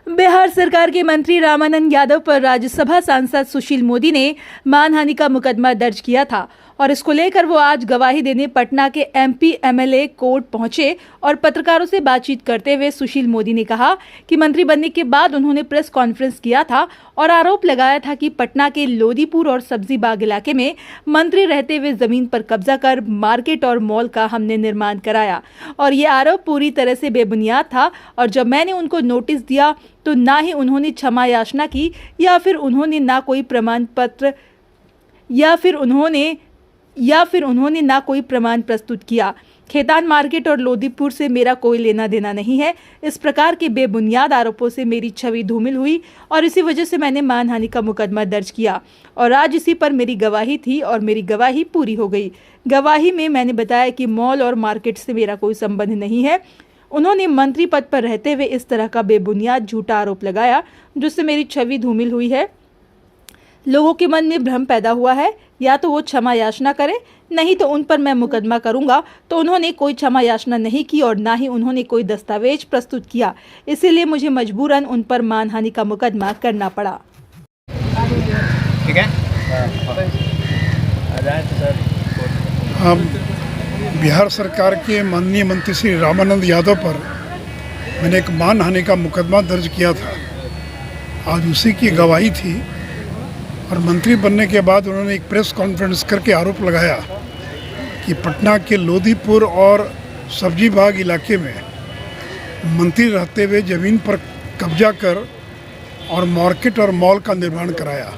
बिहार सरकार के मंत्री रामानंद यादव पर राज्यसभा सांसद सुशील मोदी ने मानहानि का मुकदमा दर्ज किया था और इसको लेकर वो आज गवाही देने पटना के एमपी एमएलए कोर्ट पहुंचे और पत्रकारों से बातचीत करते हुए सुशील मोदी ने कहा कि मंत्री बनने के बाद उन्होंने प्रेस कॉन्फ्रेंस किया था और आरोप लगाया था कि पटना के लोदीपुर और सब्जी बाग इलाके में मंत्री रहते हुए जमीन पर कब्जा कर मार्केट और मॉल का हमने निर्माण कराया और ये आरोप पूरी तरह से बेबुनियाद था। और जब मैंने उनको नोटिस दिया तो ना ही उन्होंने क्षमा याचना की या फिर उन्होंने ना कोई प्रमाण पत्र या फिर उन्होंने ना कोई प्रमाण प्रस्तुत किया। खेतान मार्केट और लोदीपुर से मेरा कोई लेना देना नहीं है। इस प्रकार के बेबुनियाद आरोपों से मेरी छवि धूमिल हुई और इसी वजह से मैंने मानहानि का मुकदमा दर्ज किया और आज इसी पर मेरी गवाही थी और मेरी गवाही पूरी हो गई। गवाही में मैंने बताया कि मॉल और मार्केट से मेरा कोई संबंध नहीं है। उन्होंने मंत्री पद पर रहते हुए इस तरह का बेबुनियाद झूठा आरोप लगाया जिससे मेरी छवि धूमिल हुई है। लोगों के मन में भ्रम पैदा हुआ है, या तो वो क्षमा याचना करें नहीं तो उन पर मैं मुकदमा करूंगा। तो उन्होंने कोई क्षमा याचना नहीं की और ना ही उन्होंने कोई दस्तावेज प्रस्तुत किया, इसीलिए मुझे मजबूरन उन पर मानहानि का मुकदमा करना पड़ा। ठीक है। हम बिहार सरकार के माननीय मंत्री श्री रामानंद यादव पर मैंने एक मानहानि का मुकदमा दर्ज किया था। आज उसी की गवाही थी और मंत्री बनने के बाद उन्होंने एक प्रेस कॉन्फ्रेंस करके आरोप लगाया कि पटना के लोदीपुर और सब्जी बाग इलाके में मंत्री रहते हुए ज़मीन पर कब्जा कर और मार्केट और मॉल का निर्माण कराया।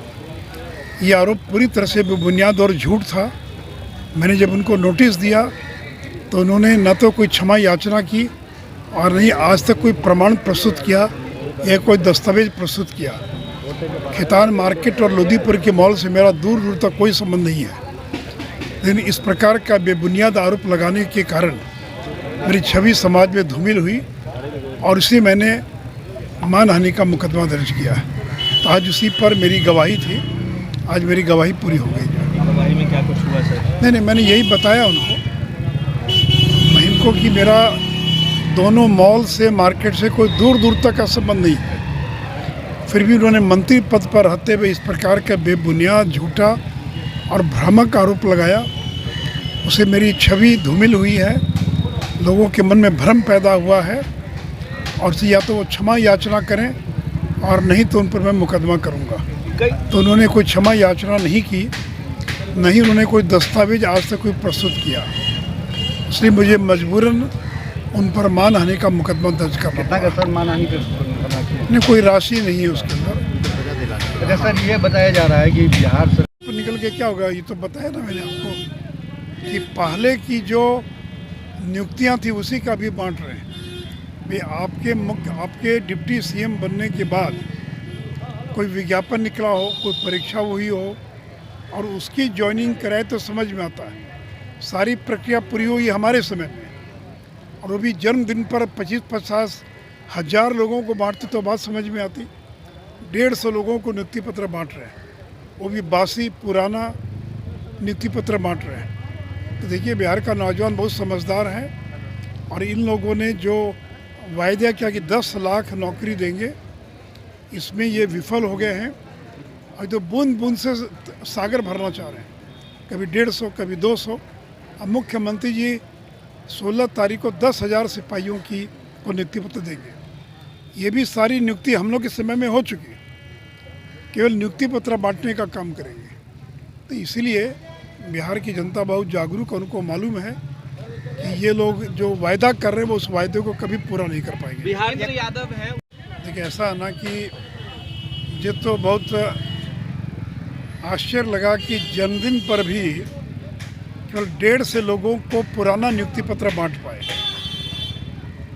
ये आरोप पूरी तरह से बेबुनियाद और झूठ था। मैंने जब उनको नोटिस दिया तो उन्होंने न तो कोई क्षमा याचना की और नहीं आज तक कोई प्रमाण प्रस्तुत किया या कोई दस्तावेज प्रस्तुत किया। खेतान मार्केट और लोदीपुर के मॉल से मेरा दूर दूर तक कोई संबंध नहीं है, लेकिन इस प्रकार का बेबुनियाद आरोप लगाने के कारण मेरी छवि समाज में धूमिल हुई और इसलिए मैंने मानहानि का मुकदमा दर्ज किया। तो आज उसी पर मेरी गवाही थी। आज मेरी गवाही पूरी हो गई। गवाही में क्या कुछ हुआ सर? नहीं, मैंने यही बताया उनको कि मेरा दोनों मॉल से मार्केट से कोई दूर दूर तक का संबंध नहीं है। फिर भी उन्होंने मंत्री पद पर रहते हुए इस प्रकार का बेबुनियाद झूठा और भ्रामक आरोप लगाया, उसे मेरी छवि धूमिल हुई है। लोगों के मन में भ्रम पैदा हुआ है और या तो वो क्षमा याचना करें और नहीं तो उन पर मैं मुकदमा करूंगा। तो उन्होंने कोई क्षमा याचना नहीं की, नहीं उन्होंने कोई दस्तावेज आज तक कोई प्रस्तुत किया, इसलिए मुझे मजबूरन उन पर मानहानि का मुकदमा दर्ज करना पड़ा। मानहानि नहीं, कोई राशि नहीं है उसके अंदर। अच्छा सर, ये बताया जा रहा है कि बिहार तो निकल के क्या होगा, ये तो बताया ना मैंने आपको कि पहले की जो नियुक्तियां थी उसी का भी बांट रहे हैं। भाई आपके डिप्टी सीएम बनने के बाद कोई विज्ञापन निकला हो, कोई परीक्षा हुई हो और उसकी ज्वाइनिंग कराए तो समझ में आता है। सारी प्रक्रिया पूरी हुई हमारे समय में और वो भी जन्मदिन पर 25-50 हज़ार लोगों को बांटते तो बात समझ में आती। 150 लोगों को नियुक्ति पत्र बांट रहे हैं, वो भी बासी पुराना नियुक्ति पत्र बांट रहे हैं। तो देखिए, बिहार का नौजवान बहुत समझदार है और इन लोगों ने जो वायदा किया कि 10 लाख नौकरी देंगे, इसमें ये विफल हो गए हैं और तो बूंद बूंद से सागर भरना चाह रहे हैं, कभी 150 कभी 200। अब मुख्यमंत्री जी 16 तारीख को 10,000 सिपाहियों की को नियुक्ति पत्र देंगे। ये भी सारी नियुक्ति हम लोग के समय में हो चुकी है, केवल नियुक्ति पत्र बांटने का काम करेंगे। तो इसीलिए बिहार की जनता बहुत जागरूक है, उनको मालूम है कि ये लोग जो वायदा कर रहे हैं वो उस वायदे को कभी पूरा नहीं कर पाएंगे। बिहार में यादव है। देखिए, ऐसा है ना कि मुझे तो बहुत आश्चर्य लगा कि जन्मदिन पर भी केवल 150 लोगों को पुराना नियुक्ति पत्र बांट पाए।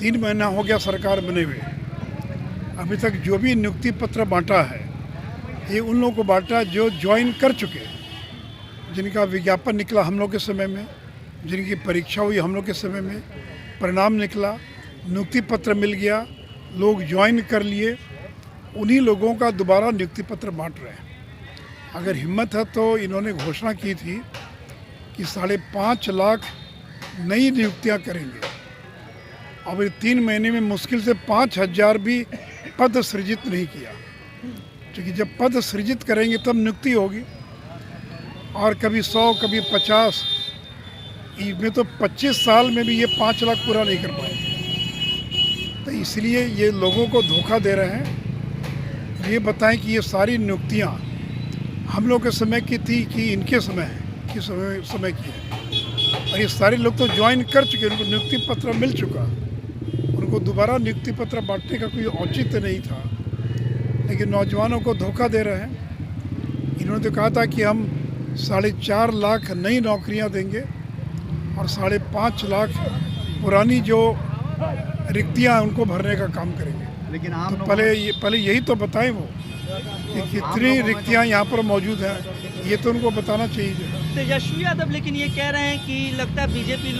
3 महीना हो गया सरकार बने हुए, अभी तक जो भी नियुक्ति पत्र बांटा है ये उन लोगों को बांटा जो ज्वाइन कर चुके, जिनका विज्ञापन निकला हम लोग के समय में, जिनकी परीक्षा हुई हम लोग के समय में, परिणाम निकला, नियुक्ति पत्र मिल गया, लोग ज्वाइन कर लिए, उन्हीं लोगों का दोबारा नियुक्ति पत्र बांट रहे हैं। अगर हिम्मत है तो इन्होंने घोषणा की थी कि 5.5 लाख नई नियुक्तियां करेंगे। अब 3 महीने में मुश्किल से 5,000 भी पद सृजित नहीं किया, क्योंकि जब पद सृजित करेंगे तब नियुक्ति होगी। और कभी 100 कभी 50, इसमें तो 25 साल में भी ये 5 लाख पूरा नहीं कर पाएंगे। तो इसलिए ये लोगों को धोखा दे रहे हैं। ये बताएं कि ये सारी नियुक्तियाँ हम लोग के समय की थी कि इनके समय है कि समय की है। और ये सारे लोग तो ज्वाइन कर चुके, उनको नियुक्ति पत्र मिल चुका, उनको दोबारा नियुक्ति पत्र बांटने का कोई औचित्य नहीं था। लेकिन नौजवानों को धोखा दे रहे हैं। इन्होंने तो कहा था कि हम 4.5 लाख नई नौकरियां देंगे और 5.5 लाख पुरानी जो रिक्तियां उनको भरने का काम करेंगे। लेकिन आम तो पहले यही तो बताएं वो कि कितनी रिक्तियां यहाँ पर मौजूद हैं, ये तो उनको बताना चाहिए। तेजस्वी यादव लेकिन ये कह रहे हैं कि लगता है बीजेपी